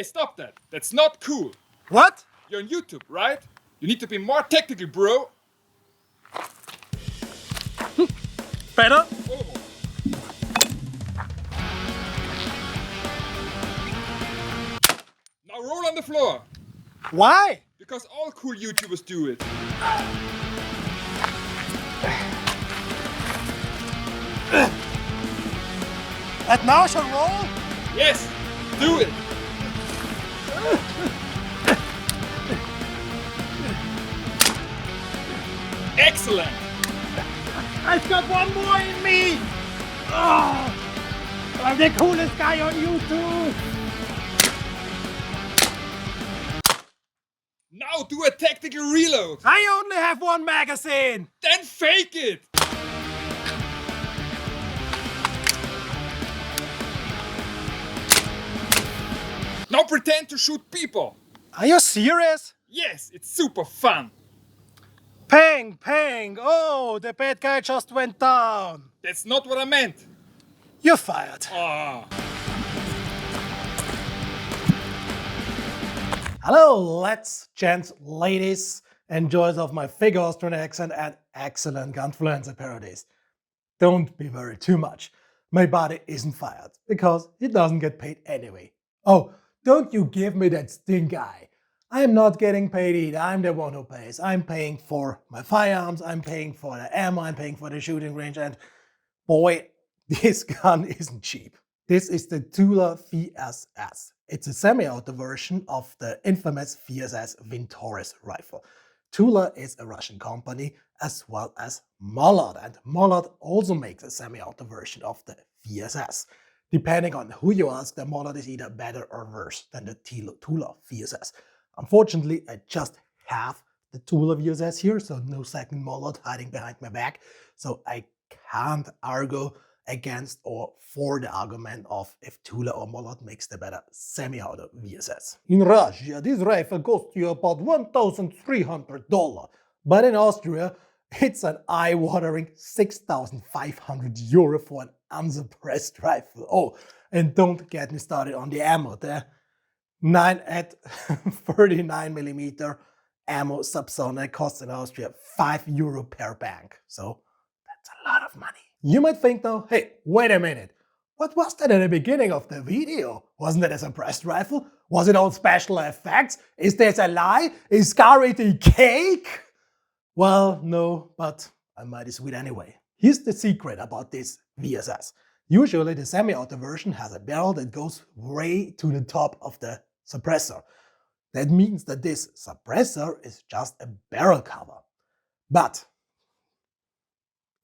Hey, stop that. That's not cool. What? You're on YouTube, right? You need to be more technical, bro. Better? Follow me. Now roll on the floor. Why? Because all cool YouTubers do it. And now shall roll? Yes, do it. Excellent. I've got one more in me! Oh, I'm the coolest guy on YouTube! Now do a tactical reload. I only have one magazine! Then fake it. Now pretend to shoot people. Are you serious? Yes, it's super fun. Pang, pang! Oh, the bad guy just went down! That's not what I meant. You're fired. Ah. Hello, lads, gents, ladies, enjoyers of my fake Austrian accent and excellent Gunfluencer parodies. Don't be worried too much. My body isn't fired, because it doesn't get paid anyway. Oh, don't you give me that stink eye. I am not getting paid either. I'm the one who pays. I'm paying for my firearms, I'm paying for the ammo, I'm paying for the shooting range, and boy, this gun isn't cheap. This is the Tula VSS. It's a semi-auto version of the infamous VSS Vintorez rifle. Tula is a Russian company as well as Mollard, and Mollard also makes a semi-auto version of the VSS. Depending on who you ask, the Mollard is either better or worse than the Tula VSS. Unfortunately, I just have the Tula VSS here, so no second Mollard hiding behind my back, so I can't argue against or for the argument of if Tula or Mollard makes the better semi-auto VSS. In Russia, this rifle costs you about $1,300, but in Austria, it's an eye-watering €6,500 for an unsuppressed rifle. Oh, and don't get me started on the ammo there. 9 at 39mm ammo subsonic costs in Austria €5 per bang. So that's a lot of money. You might think though, hey, wait a minute. What was that at the beginning of the video? Wasn't it a suppressed rifle? Was it all special effects? Is this a lie? Is Gary the cake? Well, no, but I might as well anyway. Here's the secret about this VSS. Usually the semi-auto version has a barrel that goes way to the top of the suppressor. That means that this suppressor is just a barrel cover. But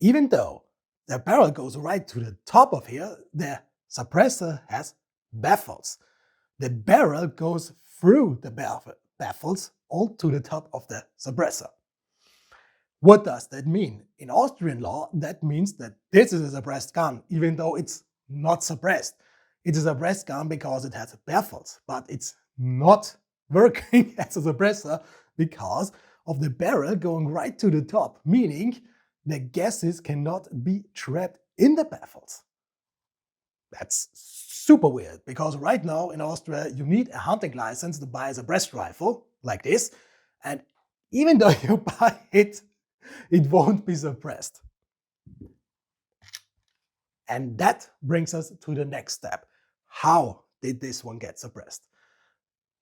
even though the barrel goes right to the top of here, the suppressor has baffles. The barrel goes through the baffles all to the top of the suppressor. What does that mean? In Austrian law, that means that this is a suppressed gun, even though it's not suppressed. It is a suppressed gun because it has baffles, but it's not working as a suppressor because of the barrel going right to the top, meaning the gases cannot be trapped in the baffles. That's super weird, because right now in Austria you need a hunting license to buy a suppressed rifle, like this, and even though you buy it, it won't be suppressed. And that brings us to the next step. How did this one get suppressed?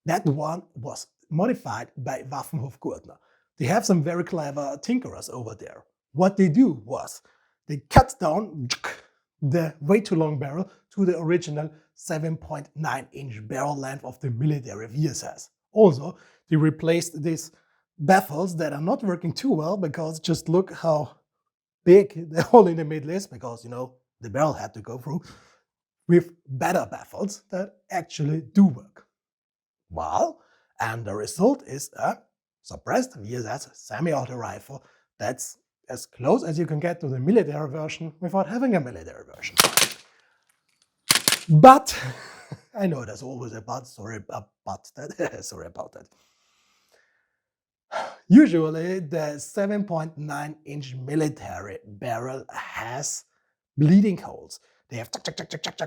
That one was modified by Waffenhof Gurtner. They have some very clever tinkerers over there. What they do was they cut down the way too long barrel to the original 7.9-inch barrel length of the military VSS. Also, they replaced these baffles that are not working too well, because just look how big the hole in the middle is, because, you know, the barrel had to go through, with better baffles that actually do work. Well, and the result is a suppressed VSS semi-auto rifle that's as close as you can get to the military version without having a military version. But, I know there's always a but, sorry about that, sorry about that. Usually the 7.9-inch military barrel has bleeding holes. They have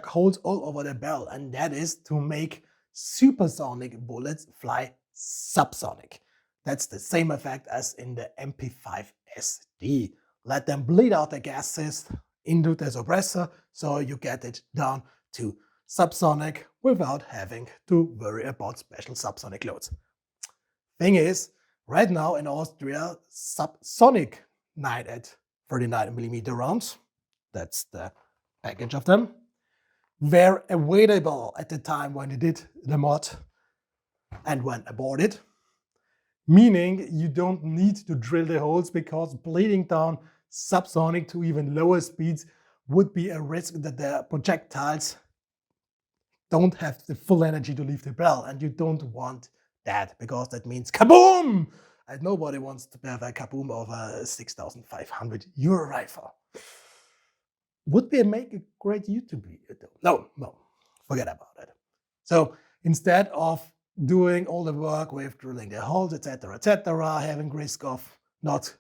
holes all over the barrel, and that is to make supersonic bullets fly subsonic. That's the same effect as in the MP5 SD. Let them bleed out the gases into the suppressor so you get it down to subsonic without having to worry about special subsonic loads. Thing is, right now in Austria, subsonic 9 at 39mm rounds, that's the package of them, were available at the time when they did the mod and when aborted. Meaning you don't need to drill the holes because bleeding down subsonic to even lower speeds would be a risk that the projectiles don't have the full energy to leave the barrel, and you don't want that because that means kaboom! And nobody wants to have a kaboom of a 6,500 euro rifle. Would be make a great YouTube video though. No, forget about it. So instead of doing all the work with drilling the holes, etc., having risk of not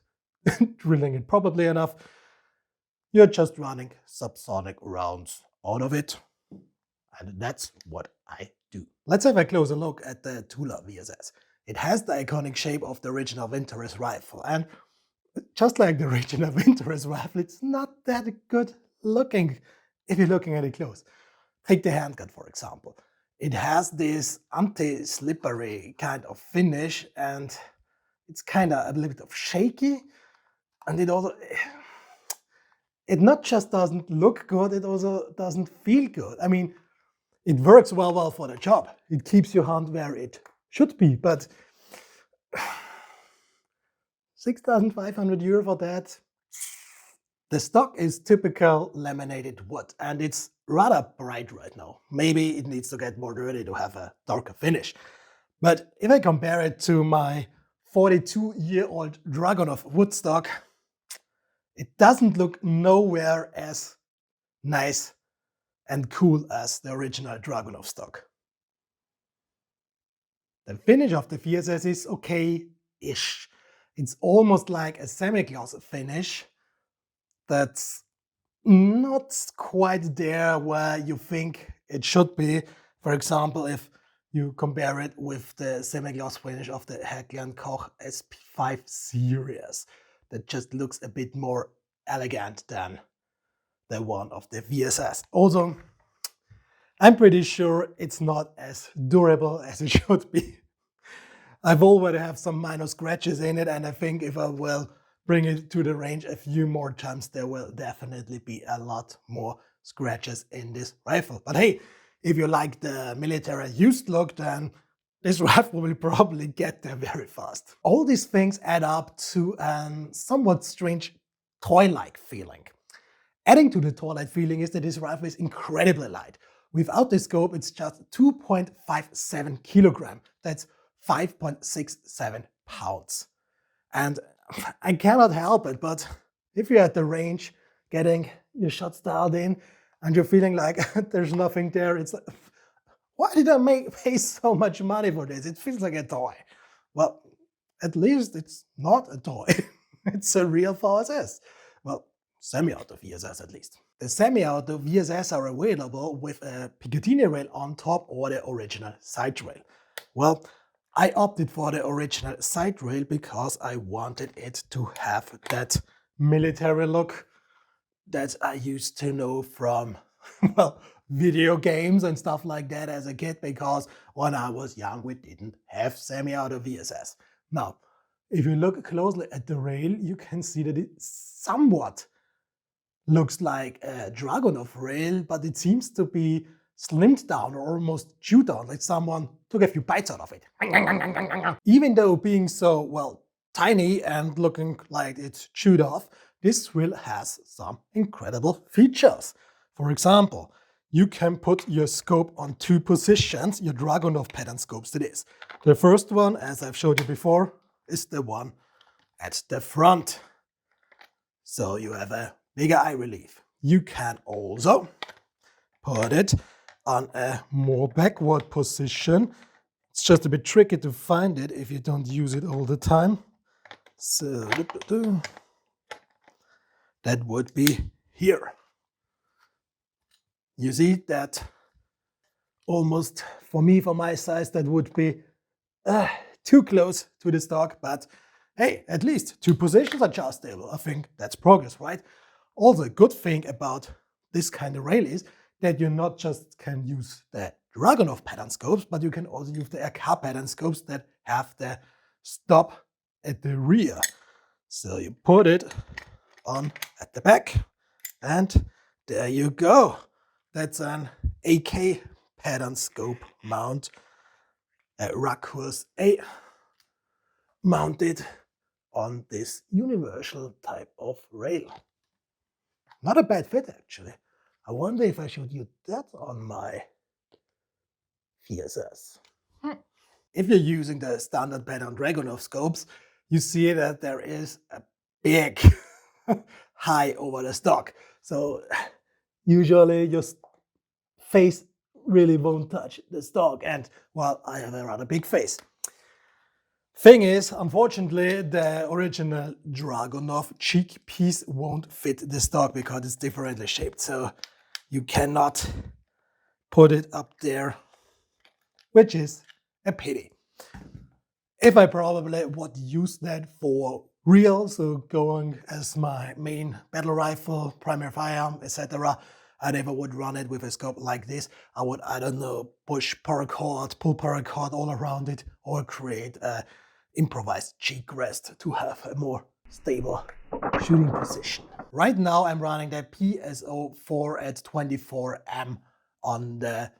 drilling it properly enough, you're just running subsonic rounds out of it. And that's what I do. Let's have a closer look at the Tula VSS. It has the iconic shape of the original Vintorez rifle. And just like the original Vintorez rifle, it's not that good looking if you're looking at it close. Take the handgun, for example. It has this anti-slippery kind of finish, and it's kind of a little bit of shaky. And it not just doesn't look good, it also doesn't feel good. I mean, it works well for the job. It keeps your hand where it should be, but 6,500 euro for that. The stock is typical laminated wood, and it's rather bright right now. Maybe it needs to get more dirty to have a darker finish. But if I compare it to my 42-year-old Dragunov wood stock, it doesn't look nowhere as nice and cool as the original Dragunov stock. The finish of the VSS is okay-ish. It's almost like a semi-gloss finish that's not quite there where you think it should be. For example, if you compare it with the semi-gloss finish of the Heckler & Koch SP5 series, that just looks a bit more elegant than the one of the VSS. Also, I'm pretty sure it's not as durable as it should be. I've already have some minor scratches in it, and I think if I will bring it to the range a few more times, there will definitely be a lot more scratches in this rifle. But hey, if you like the military used look, then this rifle will probably get there very fast. All these things add up to a somewhat strange toy-like feeling. Adding to the toy-like feeling is that this rifle is incredibly light. Without the scope, it's just 2.57 kilogram. That's 5.67 pounds. And I cannot help it, but if you're at the range getting your shots dialed in and you're feeling like there's nothing there, it's like, why did I pay so much money for this? It feels like a toy. Well, at least it's not a toy. It's a real VSS. Well, semi-auto VSS at least. The semi-auto VSS are available with a Picatinny rail on top or the original side rail. Well, I opted for the original side rail because I wanted it to have that military look that I used to know from, well, video games and stuff like that as a kid, because when I was young we didn't have semi-auto VSS. Now, if you look closely at the rail, you can see that it somewhat looks like a Dragunov rail, but it seems to be slimmed down or almost chewed down, like someone took a few bites out of it. Even though being so, well, tiny and looking like it's chewed off, this rail has some incredible features. For example, you can put your scope on two positions, your Dragunov pattern scopes it is. The first one, as I've showed you before, is the one at the front. So you have a bigger eye relief. You can also put it on a more backward position. It's just a bit tricky to find it if you don't use it all the time. So that would be here. You see that almost, for me, for my size, that would be too close to the stock, but hey, at least 2 positions are adjustable. I think that's progress, right? Also, a good thing about this kind of rail is that you not just can use the Dragunov pattern scopes, but you can also use the RK pattern scopes that have the stop at the rear. So you put it on at the back, and there you go. That's an AK pattern scope mount, a Recoil A, mounted on this universal type of rail. Not a bad fit, actually. I wonder if I should use that on my VSS. If you're using the standard pattern Dragunov scopes, you see that there is a big high over the stock. So usually your face really won't touch the stock, and well, I have a rather big face. Thing is, unfortunately, the original Dragunov cheek piece won't fit the stock because it's differently shaped, so you cannot put it up there, which is a pity. If I probably would use that for real, so going as my main battle rifle, primary firearm, etc., I never would run it with a scope like this. I would, I don't know, push paracord, pull paracord all around it, or create a improvised cheek rest to have a more stable shooting position. Right now I'm running the PSO4 at 24M on the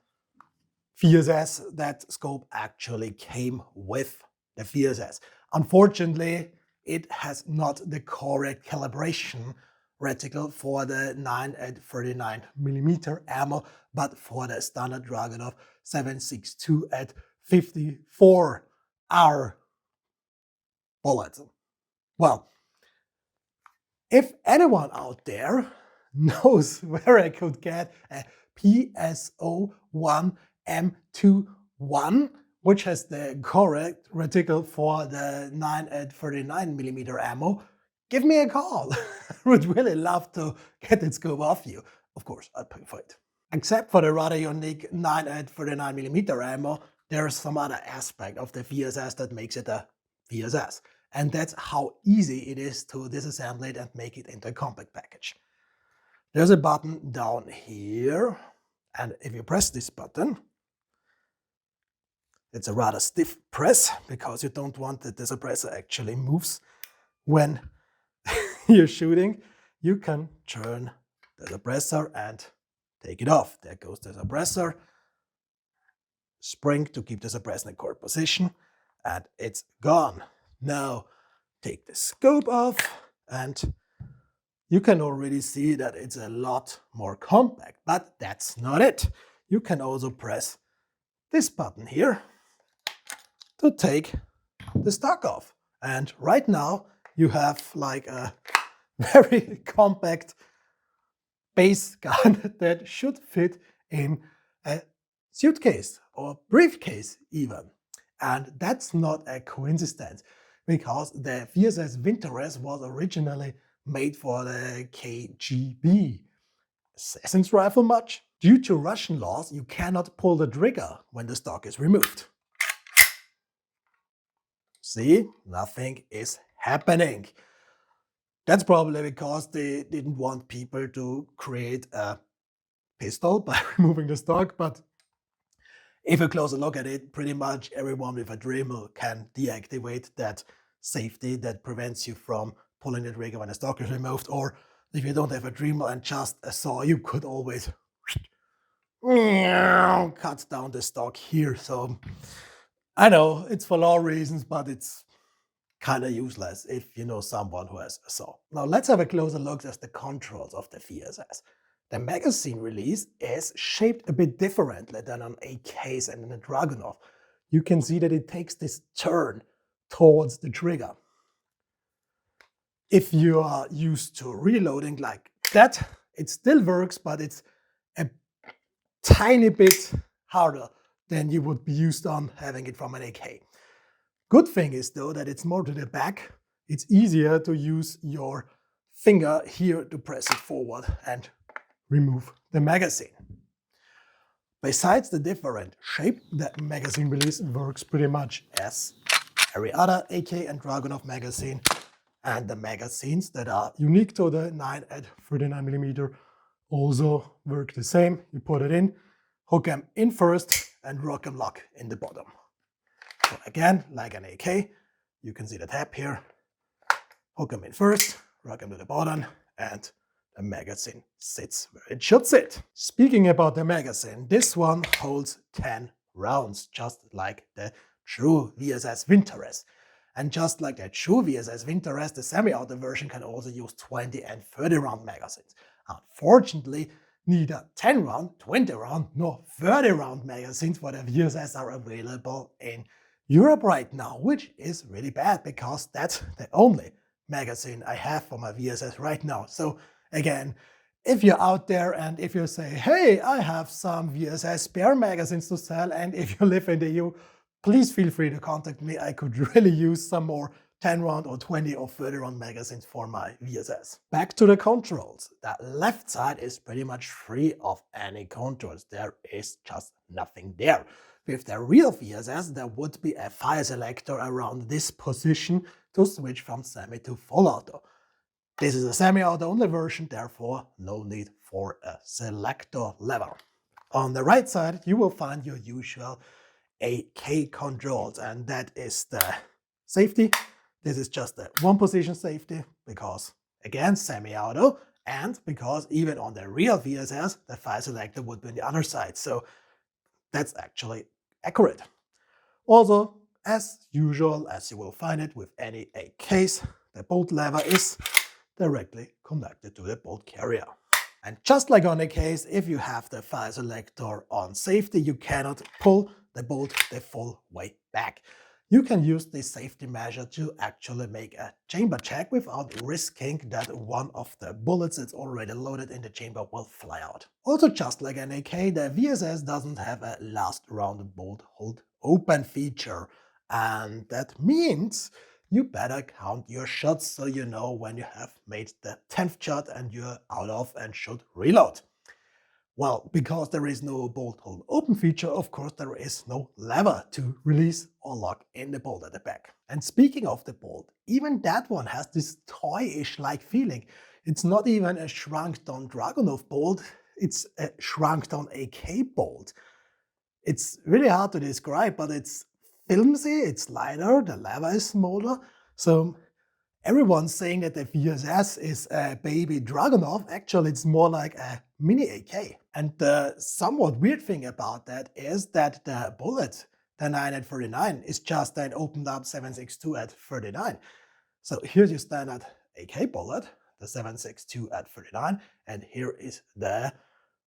VSS. That scope actually came with the VSS. Unfortunately, it has not the correct calibration reticle for the 9 at 39mm ammo, but for the standard Dragunov 7.62 at 54R bullets. Well, if anyone out there knows where I could get a PSO1 M21, which has the correct reticle for the 9 at 39mm ammo, give me a call. I would really love to get that scope off you. Of course, I'd pay for it. Except for the rather unique 9 at 39mm ammo, there's some other aspect of the VSS that makes it a VSS. And that's how easy it is to disassemble it and make it into a compact package. There's a button down here, and if you press this button, it's a rather stiff press because you don't want that the suppressor actually moves when you're shooting. You can turn the suppressor and take it off. There goes the suppressor. Spring to keep the suppressor in correct position, and it's gone. Now take the scope off, and you can already see that it's a lot more compact, but that's not it. You can also press this button here to take the stock off. And right now you have like a very compact base gun that should fit in a suitcase or briefcase even. And that's not a coincidence, because the VSS Vintorez was originally made for the KGB. Assassin's rifle much? Due to Russian laws, you cannot pull the trigger when the stock is removed. See, nothing is happening. That's probably because they didn't want people to create a pistol by removing the stock, but if you closer look at it, pretty much everyone with a Dremel can deactivate that safety that prevents you from pulling the trigger when the stock is removed. Or if you don't have a Dremel and just a saw, you could always cut down the stock here. So I know it's for law reasons, but it's kind of useless if you know someone who has a saw. Now let's have a closer look at the controls of the VSS. The magazine release is shaped a bit differently than on AKs and in a Dragunov. You can see that it takes this turn towards the trigger. If you are used to reloading like that, it still works, but it's a tiny bit harder than you would be used on having it from an AK. Good thing is though that it's more to the back. It's easier to use your finger here to press it forward and remove the magazine. Besides the different shape, the magazine release works pretty much as every other AK and Dragunov magazine, and the magazines that are unique to the 9 at 39mm also work the same. You put it in, hook them in first, and rock and lock in the bottom. So again, like an AK, you can see the tab here. Hook them in first, rock them to the bottom, and the magazine sits where it should sit. Speaking about the magazine, this one holds 10 rounds, just like the true VSS Vintorez. And just like the true VSS Vintorez, the semi-auto version can also use 20 and 30 round magazines. Unfortunately, neither 10 round, 20 round, nor 30 round magazines for the VSS are available in Europe right now, which is really bad because that's the only magazine I have for my VSS right now. So again, if you're out there and if you say, hey, I have some VSS spare magazines to sell, and if you live in the EU, please feel free to contact me. I could really use some more 10 round or 20 or 30 round magazines for my VSS. Back to the controls. The left side is pretty much free of any controls. There is just nothing there. With the real VSS, there would be a fire selector around this position to switch from semi to full auto. This is a semi-auto only version, therefore no need for a selector lever. On the right side, you will find your usual AK controls, and that is the safety. This is just the one position safety because, again, semi-auto, and because even on the real VSS, the fire selector would be on the other side. So that's actually accurate. Also, as usual, as you will find it with any AKs, the bolt lever is directly connected to the bolt carrier. And just like on the case, if you have the fire selector on safety, you cannot pull the bolt the full way back. You can use this safety measure to actually make a chamber check without risking that one of the bullets that's already loaded in the chamber will fly out. Also, just like an AK, the VSS doesn't have a last round bolt hold open feature. And that means you better count your shots so you know when you have made the 10th shot and you're out of and should reload. Well, because there is no bolt hold open feature, of course there is no lever to release or lock in the bolt at the back. And speaking of the bolt, even that one has this toy-ish like feeling. It's not even a shrunk down Dragunov bolt, it's a shrunk down AK bolt. It's really hard to describe, but it's filmy, it's lighter, the lever is smaller. So everyone's saying that the VSS is a baby Dragunov. Actually, it's more like a mini AK. And the somewhat weird thing about that is that the bullet, the 9 at 39, is just an opened up 7.62 at 39. So here's your standard AK bullet, the 7.62 at 39, and here is the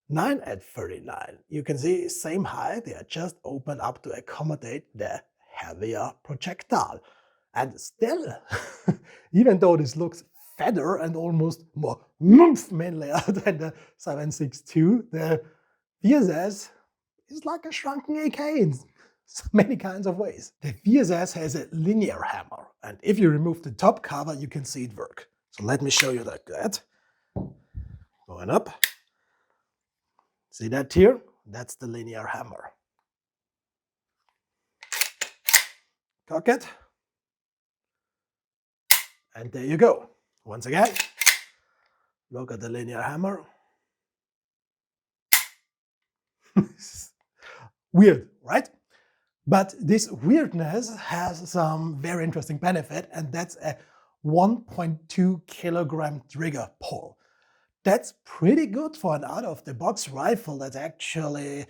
9 at 39. You can see same height, they are just opened up to accommodate the heavier projectile. And still, even though this looks fatter and almost more manlier than the 7.62, the VSS is like a shrunken AK in so many kinds of ways. The VSS has a linear hammer, and if you remove the top cover, you can see it work. So let me show you that. Going up. See that here? That's the linear hammer. Cock it. And there you go. Once again, look at the linear hammer. Weird, right? But this weirdness has some very interesting benefit, and that's a 1.2 kilogram trigger pull. That's pretty good for an out-of-the-box rifle that's actually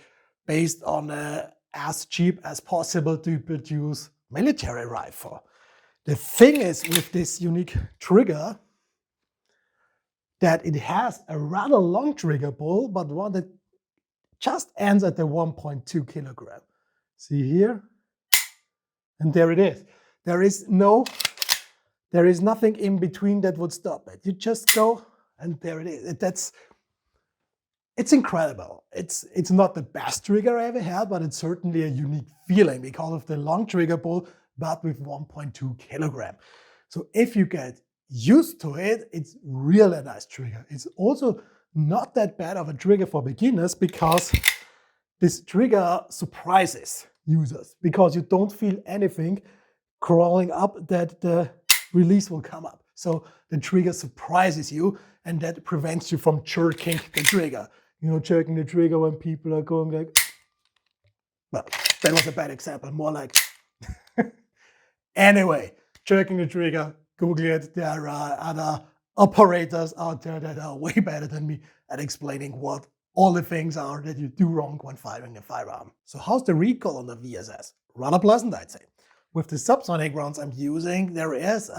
based on as cheap as possible to produce military rifle. The thing is with this unique trigger that it has a rather long trigger pull, but one that just ends at the 1.2 kilogram. See here? And there it is. There is nothing in between that would stop it. You just go and there it is. It's incredible. It's not the best trigger I ever had, but it's certainly a unique feeling because of the long trigger pull, but with 1.2 kilogram. So if you get used to it, it's really a nice trigger. It's also not that bad of a trigger for beginners because This trigger surprises users because you don't feel anything crawling up that the release will come up. So the trigger surprises you, and that prevents you from jerking the trigger. You know, jerking the trigger when people are going like, well, that was a bad example, more like, anyway, jerking the trigger, Google it. There are other operators out there that are way better than me at explaining what all the things are that you do wrong when firing a firearm. So how's the recoil on the VSS? Rather pleasant, I'd say. With the subsonic rounds I'm using, there is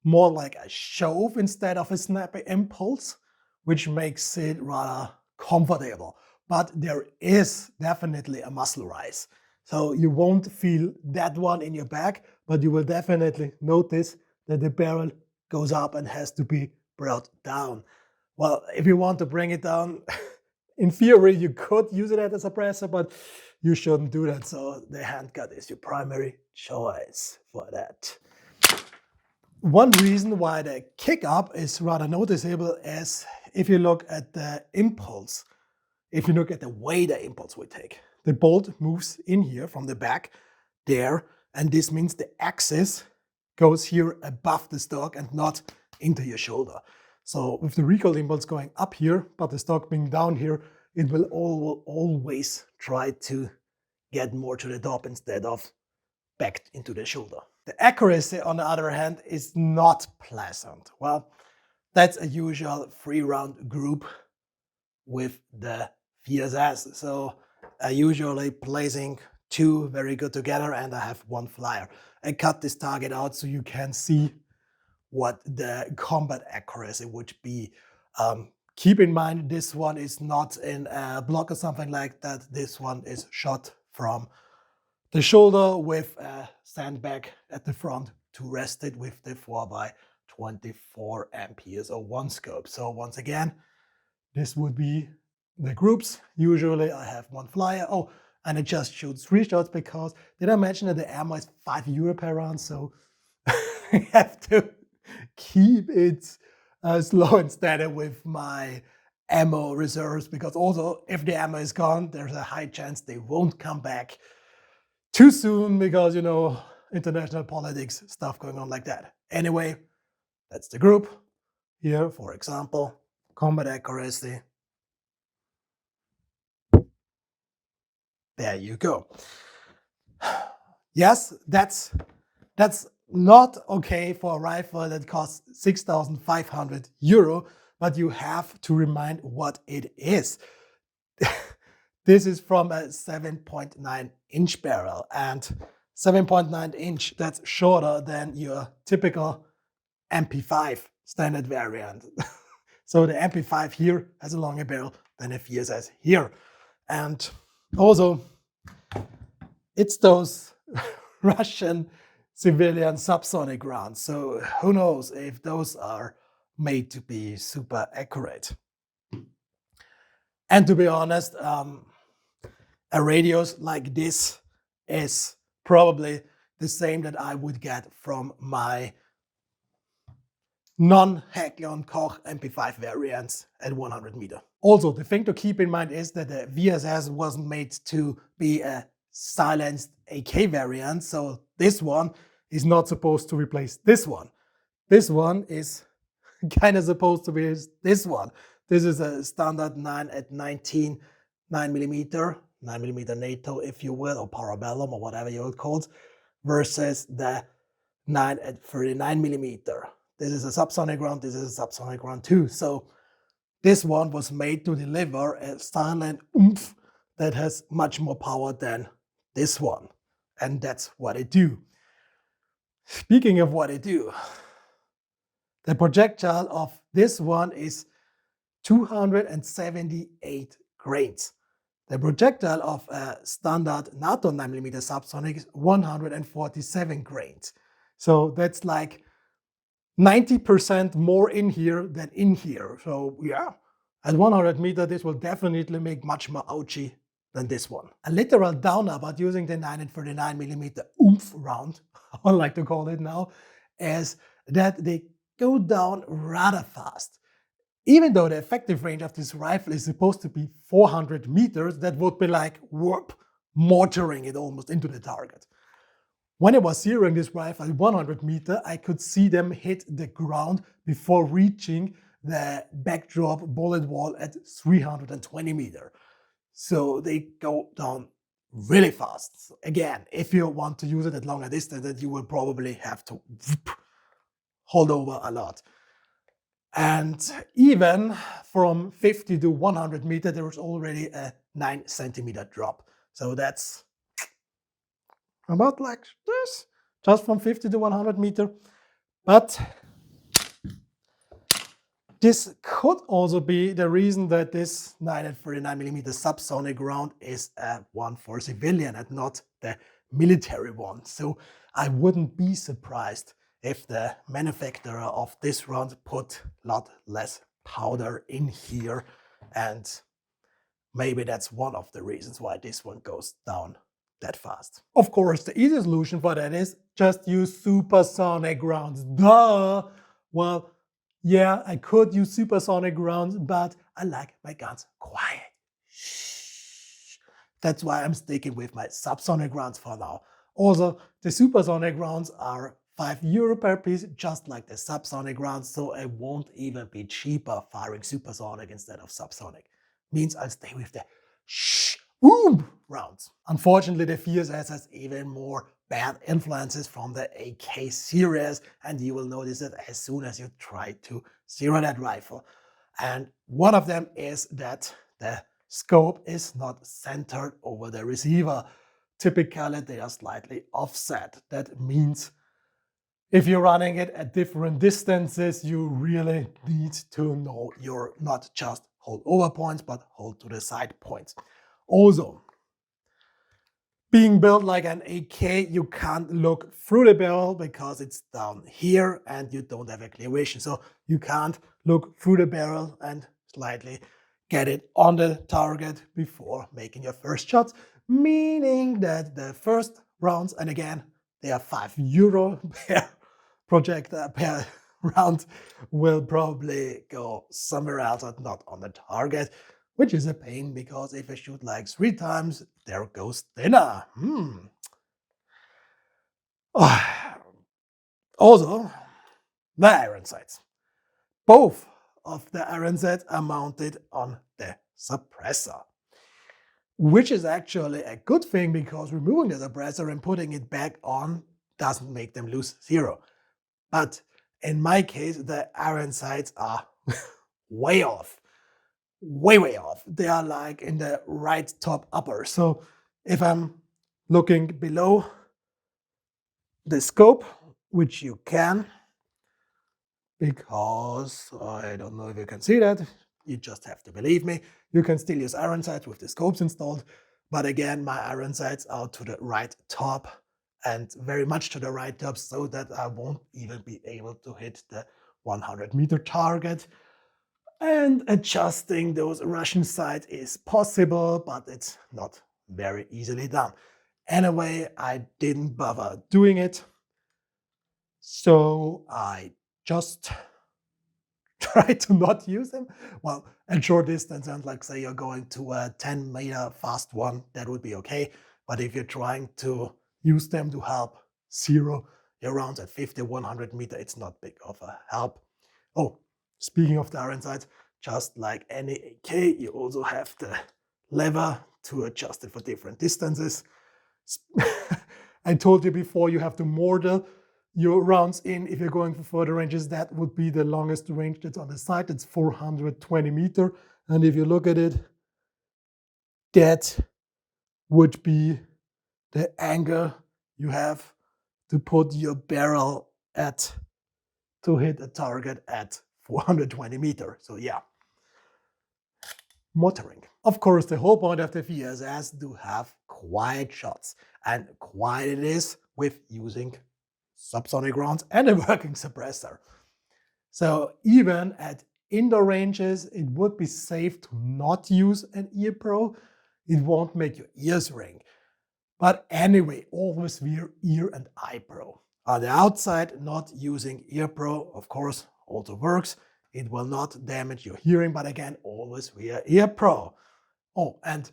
more like a shove instead of a snappy impulse, which makes it rather comfortable. But there is definitely a muzzle rise. So you won't feel that one in your back, but you will definitely notice that the barrel goes up and has to be brought down. Well, if you want to bring it down, in theory, you could use it as a suppressor, but you shouldn't do that. So the handgun is your primary choice for that. One reason why the kick up is rather noticeable is if you look at the impulse, if you look at the way the impulse will take. The bolt moves in here from the back there, and this means the axis goes here above the stock and not into your shoulder. So with the recoil impulse going up here, but the stock being down here, it will always try to get more to the top instead of back into the shoulder. The accuracy, on the other hand, is not pleasant. Well, that's a usual 3-round group with the VSS. So I usually placing 2 very good together, and I have 1 flyer. I cut this target out so you can see what the combat accuracy would be. Keep in mind, this one is not in a block or something like that. This one is shot from the shoulder with a sandbag at the front to rest it with the 4x24 amperes or 1 scope. So once again, this would be the groups. Usually I have 1 flyer. Oh, and I just shoot 3 shots because, did I mention that the ammo is €5 per round? So I have to keep it slow and steady with my ammo reserves, because also if the ammo is gone, there's a high chance they won't come back too soon because, you know, international politics, stuff going on like that. Anyway, that's the group. Here, for example, combat accuracy. There you go. Yes, that's not okay for a rifle that costs €6,500, but you have to remind what it is. This is from a 7.9 inch barrel, and 7.9 inch, that's shorter than your typical MP5 standard variant. So the MP5 here has a longer barrel than a VSS here. And also, it's those Russian civilian subsonic rounds. So who knows if those are made to be super accurate. And to be honest, a radius like this is probably the same that I would get from my non-Hägglund Koch MP5 variants at 100 meter. Also, the thing to keep in mind is that the VSS wasn't made to be a silenced AK variant, so this one is not supposed to replace this one. This one is kind of supposed to be this one. This is a standard 9 at 19, 9mm NATO, if you will, or Parabellum, or whatever you would call it, versus the 9 at 39mm. This is a subsonic round, this is a subsonic round too. So this one was made to deliver a silent oomph that has much more power than this one. And that's what it do. Speaking of what it do, the projectile of this one is 278 grains. The projectile of a standard NATO 9mm subsonic is 147 grains. So that's like 90% more in here than in here. So yeah, at 100 meter, this will definitely make much more ouchy than this one. A literal downer about using the 9 and 39mm oomph round, I like to call it now, is that they go down rather fast. Even though the effective range of this rifle is supposed to be 400 meters, that would be like whoop, mortaring it almost into the target. When I was zeroing this rifle at 100 meters, I could see them hit the ground before reaching the backdrop bullet wall at 320 meters. So they go down really fast. So again, if you want to use it at longer distance, you will probably have to hold over a lot. And even from 50 to 100 meters, there is already a 9 centimeter drop. So that's about like this, just from 50 to 100 meters. But this could also be the reason that this 939mm subsonic round is a one for civilian and not the military one. So I wouldn't be surprised if the manufacturer of this round put a lot less powder in here, and maybe that's one of the reasons why this one goes down that fast. Of course, the easy solution for that is just use supersonic rounds. Duh! Well, yeah, I could use supersonic rounds, but I like my guns quiet. Shh. That's why I'm sticking with my subsonic rounds for now. Also, the supersonic rounds are €5 per piece, just like the subsonic rounds, so it won't even be cheaper firing supersonic instead of subsonic. Means I'll stay with the shh, boom rounds. Unfortunately, the VSS has even more bad influences from the AK series, and you will notice it as soon as you try to zero that rifle. And one of them is that the scope is not centered over the receiver. Typically, they are slightly offset. That means if you're running it at different distances, you really need to know you're not just hold over points, but hold to the side points. Also, being built like an AK, you can't look through the barrel because it's down here and you don't have a clear vision. So you can't look through the barrel and slightly get it on the target before making your first shots, meaning that the first rounds, and again, they are €5 per projector per round, will probably go somewhere else and not on the target, which is a pain because if I shoot like 3 times, there goes dinner. Also, the iron sights. Both of the iron sights are mounted on the suppressor, which is actually a good thing because removing the suppressor and putting it back on doesn't make them lose zero. But in my case, the iron sights are way off. Way off. They are like in the right top upper. So if I'm looking below the scope, which you can, because I don't know if you can see that, you just have to believe me, you can still use iron sights with the scopes installed. But again, my iron sights are to the right top and very much to the right top, so that I won't even be able to hit the 100-meter target. And adjusting those Russian sights is possible, but it's not very easily done. Anyway, I didn't bother doing it, so I just try to not use them. Well, at short distance, and like say you're going to a 10-meter fast one, that would be okay. But if you're trying to use them to help zero your rounds at 50, 100 meter, it's not big of a help. Oh, speaking of the iron sights, just like any AK, you also have the lever to adjust it for different distances. I told you before, you have to mortar your rounds in if you're going for further ranges. That would be the longest range that's on the side. It's 420 meters. And if you look at it, that would be the angle you have to put your barrel at to hit a target at 420 meters. So yeah, mortaring. Of course, the whole point of the VSS to have quiet shots, and quiet it is with using subsonic rounds and a working suppressor. So even at indoor ranges, it would be safe to not use an ear pro. It won't make your ears ring. But anyway, always wear ear and eye pro. On the outside, not using ear pro, of course, also works. It will not damage your hearing, but again, always wear ear pro. Oh, and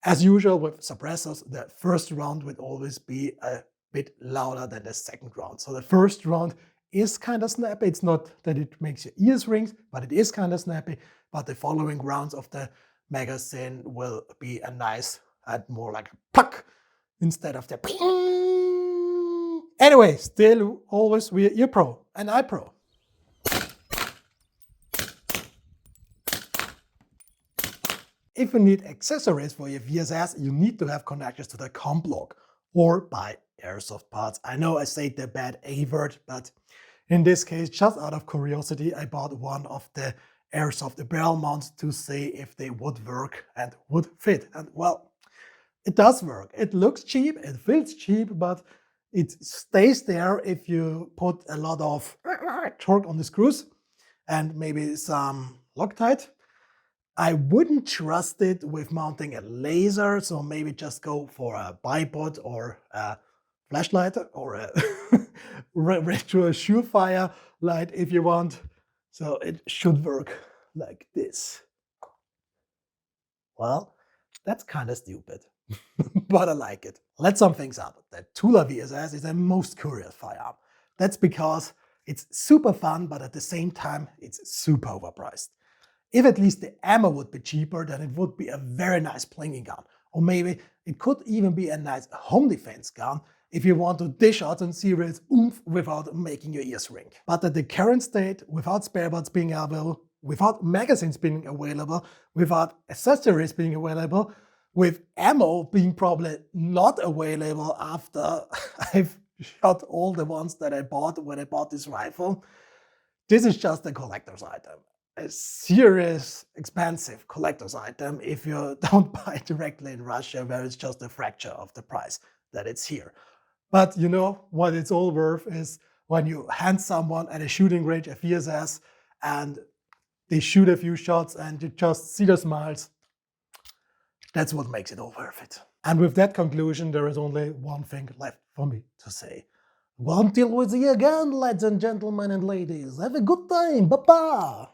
as usual with suppressors, the first round will always be a bit louder than the second round. So the first round is kind of snappy. It's not that it makes your ears ring, but it is kind of snappy. But the following rounds of the magazine will be a nice and more like a puck instead of the ping. Anyway, still always wear ear pro and eye pro. If you need accessories for your VSS, you need to have connections to the comp block or buy airsoft parts. I know I say the bad A word, but in this case, just out of curiosity, I bought one of the airsoft barrel mounts to see if they would work and would fit. And well, it does work. It looks cheap, it feels cheap, but it stays there if you put a lot of torque on the screws and maybe some Loctite. I wouldn't trust it with mounting a laser, so maybe just go for a bipod or a flashlight or a retro surefire light if you want. So it should work like this. Well, that's kind of stupid, but I like it. Let's sum things up. The Tula VSS is a most curious firearm. That's because it's super fun, but at the same time, it's super overpriced. If at least the ammo would be cheaper, then it would be a very nice plinging gun. Or maybe it could even be a nice home defense gun if you want to dish out some serious oomph without making your ears ring. But at the current state, without spare parts being available, without magazines being available, without accessories being available, with ammo being probably not available after I've shot all the ones that I bought when I bought this rifle, this is just a collector's item. A serious, expensive collector's item if you don't buy directly in Russia, where it's just a fraction of the price that it's here. But you know what it's all worth is when you hand someone at a shooting range a VSS and they shoot a few shots and you just see the smiles. That's what makes it all worth it. And with that conclusion, there is only one thing left for me to say. Well, until we see you again, ladies and gentlemen and ladies, have a good time. Bye-bye.